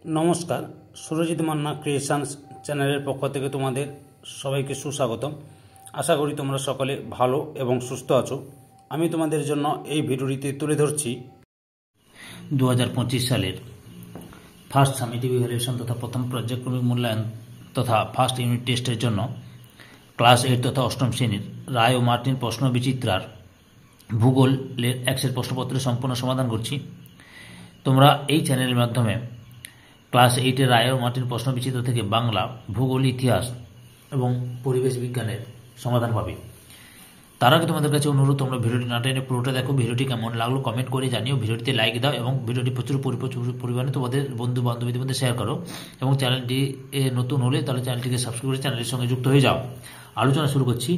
নমস্কার, সুরজিৎ মান্না ক্রিয়েশনস চ্যানেলের পক্ষ থেকে তোমাদের সবাইকে সুস্বাগতম। আশা করি তোমরা সকলে ভালো এবং সুস্থ আছো। আমি তোমাদের জন্য এই ভিডিওটিতে তুলে ধরছি 2025 সালের ফার্স্ট সামেটিভ ইভ্যালুয়েশন তথা প্রথম পর্যায়ক্রমিক মূল্যায়ন তথা ফার্স্ট ইউনিট টেস্টের জন্য ক্লাস 8 তথা অষ্টম শ্রেণীর রায় ও মার্টিন প্রশ্ন বিচিত্রার ভূগোলের এক্সেল প্রশ্নপত্রের সম্পূর্ণ সমাধান করছি। তোমরা এই চ্যানেলের মাধ্যমে ক্লাস 8-এর রায় ও মার্টিন প্রশ্ন বিচিত্র থেকে বাংলা, ভূগোল, ইতিহাস এবং পরিবেশ বিজ্ঞানের সমাধান পাবে। তার আগে তোমাদের কাছে অনুরোধ, তোমরা ভিডিওটি না টেনে পুরোটা দেখো। ভিডিওটি কেমন লাগলো কমেন্ট করে জানিও, ভিডিওটিতে লাইক দাও এবং ভিডিওটি প্রচুর পরিমাণে তোমাদের বন্ধু বান্ধবীদের মধ্যে শেয়ার করো এবং চ্যানেলটি নতুন হলে তাহলে চ্যানেলটিকে সাবস্ক্রাইব করে চ্যানেলের সঙ্গে যুক্ত হয়ে যাও। আলোচনা শুরু করছি।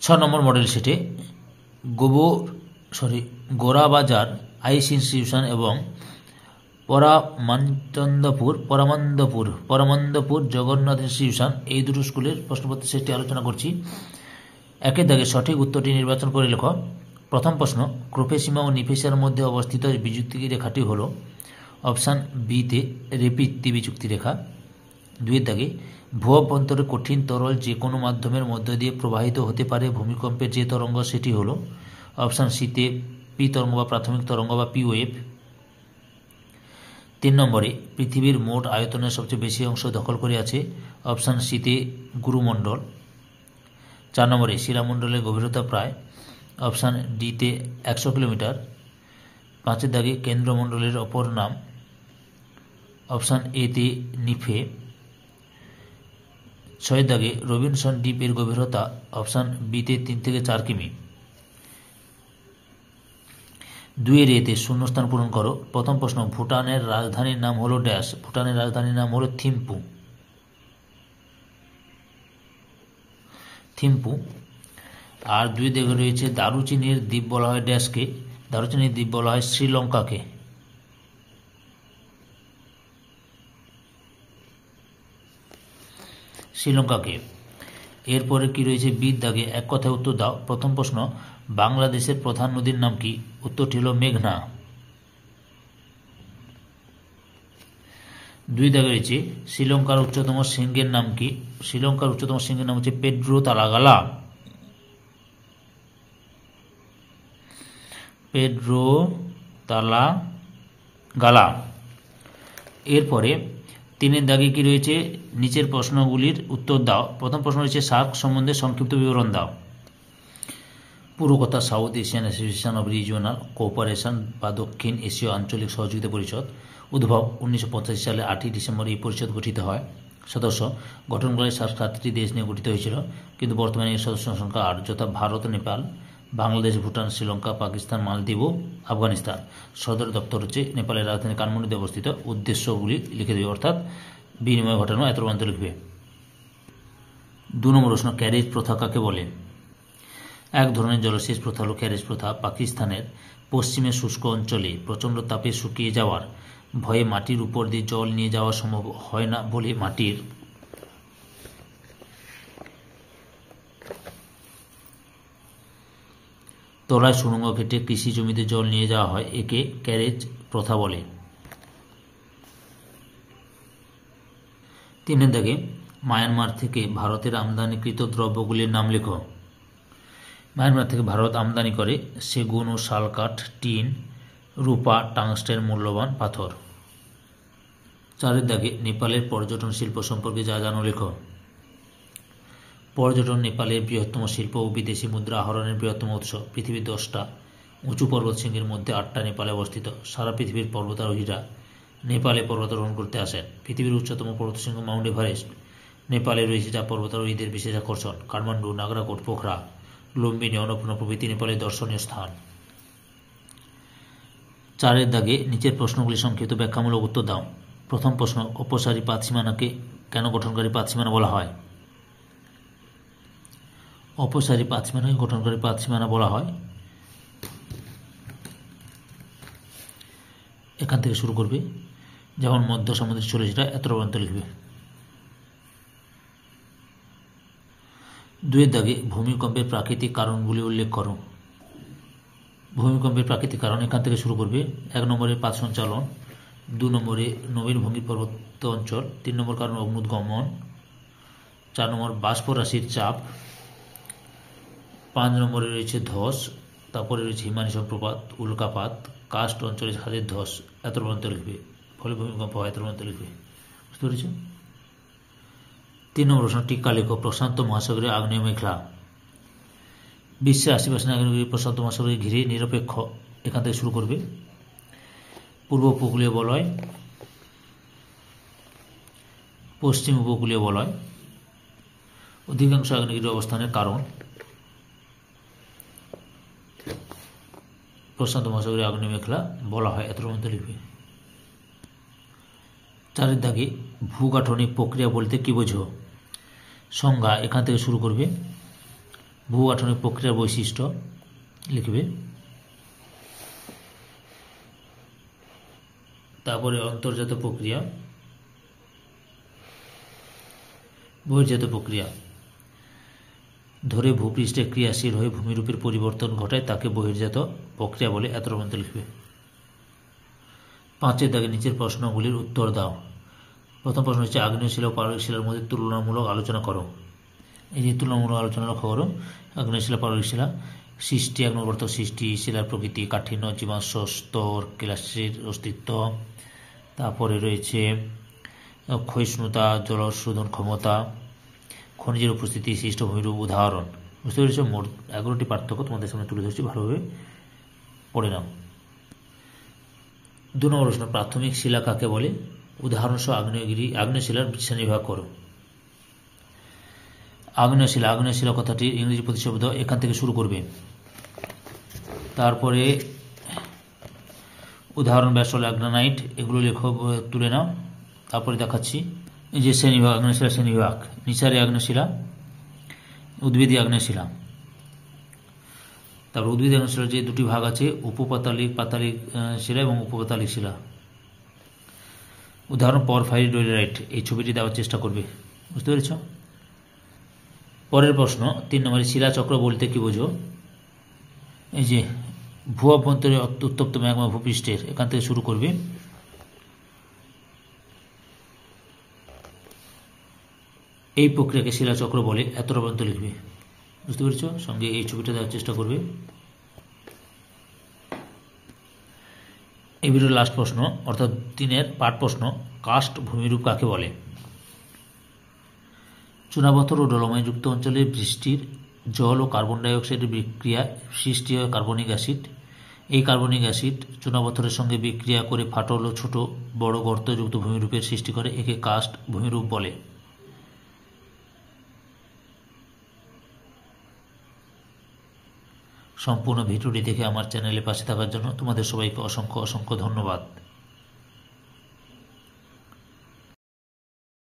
6 নম্বর মডেল সেটে গোরাবাজার আইস ইনস্টিটিউশন এবং পরমানন্দপুর জগন্নাথ ইনস্টিটিউশন, এই দুটো স্কুলের প্রশ্নপত্রের সেটটি আলোচনা করছি। একের দাগে সঠিক উত্তরটি নির্বাচন করে লেখো। প্রথম প্রশ্ন, ক্রোফেসীমা ও নিফেসিয়ার মধ্যে অবস্থিত বিযুক্তি রেখাটি হল অপশান বিতে রেপিড ত্রিবিযুক্তি রেখা। 2-এর দাগে ভূঅভ্যন্তরে কঠিন তরল যে কোনো মাধ্যমের মধ্য দিয়ে প্রবাহিত হতে পারে ভূমিকম্পের যে তরঙ্গ সেটি হল অপশান সিতে পি তরঙ্গ বা প্রাথমিক তরঙ্গ বা পি ওয়েভ। 3 নম্বরে পৃথিবীর মোট আয়তনের সবচেয়ে বেশি অংশ দখল করে আছে অপশান সিতে গুরুমণ্ডল। 4 নম্বরে শিলামণ্ডলের গভীরতা প্রায় অপশান ডিতে 100 কিলোমিটার। 5-এর দাগে কেন্দ্রমণ্ডলের অপর নাম অপশান এতে নিফে। 6-এর দাগে রবিনসন দ্বীপের গভীরতা অপশান বিতে 3 থেকে 4 কিমি। 2-এর এতে শূন্যস্থান পূরণ করো। প্রথম প্রশ্ন, ভুটানের রাজধানীর নাম হলো ড্যাশ। ভুটানের রাজধানীর নাম হলো থিম্পু। আর 2 দাগে রয়েছে দারুচিনির দ্বীপ বলা হয় ড্যাশকে। দারুচিনির দ্বীপ বলা হয় শ্রীলঙ্কাকে। এরপরে কি রয়েছে বির দাগে, এক কথায় উত্তর দাও। প্রথম প্রশ্ন, বাংলাদেশের প্রধান নদীর নাম কি? উত্তরটি হল মেঘনা। 2 দাগে রয়েছে শ্রীলঙ্কার উচ্চতম শৃঙ্গের নাম কি? শ্রীলঙ্কার উচ্চতম শৃঙ্গের নাম হচ্ছে পেড্রো তালাগালা। এরপরে 3-এর দাগে কি রয়েছে, নিচের প্রশ্নগুলির উত্তর দাও। প্রথম প্রশ্ন রয়েছে সার্ক সম্বন্ধে সংক্ষিপ্ত বিবরণ দাও। পুরো কথা south Asian association of regional cooperation বা দক্ষিণ এশীয় আঞ্চলিক সহযোগিতা পরিষদ। উদ্ভব 1985 সালে 8ই ডিসেম্বর এই পরিষদ গঠিত হয়। সদস্য গঠনকালে সার্ক 7টি দেশ নিয়ে গঠিত হয়েছিল, কিন্তু বর্তমানে এর সদস্য সংখ্যা 8, যথা ভারত, নেপাল, বাংলাদেশ, ভুটান, শ্রীলঙ্কা, পাকিস্তান, মালদ্বীপ ও আফগানিস্তান। সদর দপ্তর হচ্ছে নেপালের রাজধানী কাঠমান্ডুতে অবস্থিত। উদ্দেশ্যগুলি লিখে দেবে, অর্থাৎ বিনিময় ঘটানো, এত রূপান্তর লিখবে। 2 নম্বর প্রশ্ন, ক্যারেজ প্রথা কাকে বলে? এক ধরনের জলসেচ প্রথা হল ক্যারেজ প্রথা। পাকিস্তানের পশ্চিমে শুষ্ক অঞ্চলে প্রচণ্ড তাপে শুকিয়ে যাওয়ার ভয়ে মাটির উপর দিয়ে জল নিয়ে যাওয়া সম্ভব হয় না বলে মাটির তলায় সুড়ঙ্গ কেটে কৃষি জমিতে জল নিয়ে যাওয়া হয়। একে ক্যারেজ প্রথা বলে। 3-এর দাগে মায়ানমার থেকে ভারতের আমদানিকৃত দ্রব্যগুলির নাম লেখো। মায়ানমার থেকে ভারত আমদানি করে সেগুন ও শালকাঠ, টিন, রূপা, টাংস্টেন, মূল্যবান পাথর। 4-এর দাগে নেপালের পর্যটন শিল্প সম্পর্কে যা জানো লেখো। পর্যটন নেপালের বৃহত্তম শিল্প ও বিদেশি মুদ্রা আহরণের বৃহত্তম উৎস। পৃথিবীর 10টা উঁচু পর্বতশৃঙ্গের মধ্যে 8টা নেপালে অবস্থিত। সারা পৃথিবীর পর্বতারোহীরা নেপালে পর্বতারোহণ করতে আসেন। পৃথিবীর উচ্চতম পর্বতশৃঙ্গ মাউন্ট এভারেস্ট নেপালে রয়েছে, যা পর্বতারোহীদের বিশেষ আকর্ষণ। কাঠমান্ডু, নাগরাকোট, পোখরা, লুম্বিনী, অন্নপূর্ণা প্রভৃতি নেপালের দর্শনীয় স্থান। 4-এর দাগে নিচের প্রশ্নগুলি সংক্ষিপ্ত ব্যাখ্যামূলক উত্তর দাও। প্রথম প্রশ্ন, অপসারী পাতসীমানাকে কেন গঠনকারী পাতসীমানা বলা হয়? অপসারী পাতসীমানাকে গঠনকারী পাতসীমানা বলা হয়, এখান থেকে শুরু করবে, যেমন মধ্য সমুদ্রে চলে সেটা এত রূপান্তর লিখবে। 2-এর দাগে ভূমিকম্পের প্রাকৃতিক কারণগুলি উল্লেখ করো। ভূমিকম্পের প্রাকৃতিক কারণ এখান থেকে শুরু করবে। 1 নম্বরে পাত সঞ্চালন, 2 নম্বরে নবীন ভঙ্গির পার্বত্য অঞ্চল, 3 নম্বর কারণ অগ্নুৎগমন, 4 নম্বর বাষ্প রাশির চাপ, 5 নম্বরে রয়েছে ধস, তারপরে রয়েছে হিমানী জলপ্রপাত, উল্কাপাত, কাস্ট অঞ্চলে হাতের ধস, এত পর্যন্ত লিখবে, ফলে ভূমিকম্প হয় এত পর্যন্ত লিখবে। বুঝতে পেরেছ? 3 নম্বর প্রশ্ন টিকা লেখো। প্রশান্ত মহাসাগরে আগ্নেয় মেঘলা। বিশ্বের 80% আগ্নেয়গিরি প্রশান্ত মহাসাগরকে ঘিরে নিরপেক্ষ। এখান থেকে শুরু করবে। পূর্ব উপকূলীয় বলয়, পশ্চিম উপকূলীয় বলয়, অধিকাংশ আগ্নেয়গিরির অবস্থানের কারণ, প্রশান্ত মহাসাগরে আগ্নেয় মেঘলা বলা হয়, এত পর্যন্ত লিখবে। 4 দাগে ভূগাঠনিক প্রক্রিয়া বলতে কি বোঝো? সংজ্ঞা এখান থেকে শুরু করবে। ভূগাঠনিক প্রক্রিয়ার বৈশিষ্ট্য লিখবে। তারপরে অন্তর্জাত প্রক্রিয়া, বহির্জাত প্রক্রিয়া ধরে ভূপৃষ্ঠে ক্রিয়াশীল হয়ে ভূমিরূপের পরিবর্তন ঘটায় তাকে বহির্জাত প্রক্রিয়া বলে, এত পর্যন্ত লিখবে। 5 দাগে নিচের প্রশ্নগুলির উত্তর দাও। প্রথম প্রশ্ন হচ্ছে আগ্নেয় শিলা ও পাললিক শিলার মধ্যে তুলনামূলক আলোচনা করো। এই যে তুলনামূলক আলোচনা লক্ষ্য করো। আগ্নেয় শিলা, পাললিক শিলা, সৃষ্টি, 1 নম্বর সৃষ্টি, শিলার প্রকৃতি, কাঠিন্য, জীবাশ্ম স্তর, কেলাসের অস্তিত্ব, তারপরে রয়েছে ক্ষয়িষ্ণুতা, জলশোধন ক্ষমতা, খনিজের উপস্থিতি, সৃষ্ট ভূমিরূপ, উদাহরণ। বুঝতে পেরেছ? মোট 11টি পার্থক্য তোমাদের সামনে তুলে ধরছি, ভালোভাবে পড়ে নাও। 2 নম্বর প্রশ্ন প্রাথমিক শিলা কাকে বলে? উদাহরণসহ আগ্নেয় শিলার শ্রেণীবিভাগ করো। আগ্নেয় শিলা কথাটির ইংরেজি প্রতিশব্দ এখান থেকে শুরু করবে। তারপরে উদাহরণ ব্যাসল্ট, গ্রানাইট, এগুলো লেখো, তুলে নাও। তারপরে দেখাচ্ছি এই যে শ্রেণীবিভাগ, আগ্নেয় শিলা শ্রেণীবিভাগ, নিচারী আগ্নেয় শিলা, উদ্ভিদী আগ্নেয় শিলা। তারপর উদ্ভিদী আগ্নেয় শিলার যে 2টি ভাগ আছে, উপপাতালিক শিলা এবং উপপাতালিক শিলা। উদাহরণ পরফাইরি ডোলেরাইট। এই ছবিটি দেওয়ার চেষ্টা করবে। বুঝতে পেরেছ? পরের প্রশ্ন 3 নম্বরে শিলাচক্র বলতে কি বোঝো? এই যে ভূ অভ্যন্তরে উত্তপ্ত ম্যাগমা ভূপৃষ্ঠের, এখান থেকে শুরু করবে। এই প্রক্রিয়াকে শিলাচক্র বলে, এতটা পর্যন্ত লিখবে। বুঝতে পেরেছ? সঙ্গে এই ছবিটা দেওয়ার চেষ্টা করবে। এই ভিডিওর লাস্ট প্রশ্ন অর্থাৎ 3-এর পাঠ প্রশ্ন, কাস্ট ভূমিরূপ কাকে বলে? চুনাপাথর ও ডলোমাইটযুক্ত অঞ্চলে বৃষ্টির জল ও কার্বন ডাইঅক্সাইডের বিক্রিয়ায় সৃষ্টি হয় কার্বনিক অ্যাসিড। এই কার্বনিক অ্যাসিড চুনাপাথরের সঙ্গে বিক্রিয়া করে ফাটল ও ছোট বড় গর্তযুক্ত ভূমিরূপের সৃষ্টি করে। একে কাস্ট ভূমিরূপ বলে। সম্পূর্ণ ভিডিওটি দেখে আমার চ্যানেলে পাশে থাকার জন্য তোমাদের সবাইকে অসংখ্য ধন্যবাদ।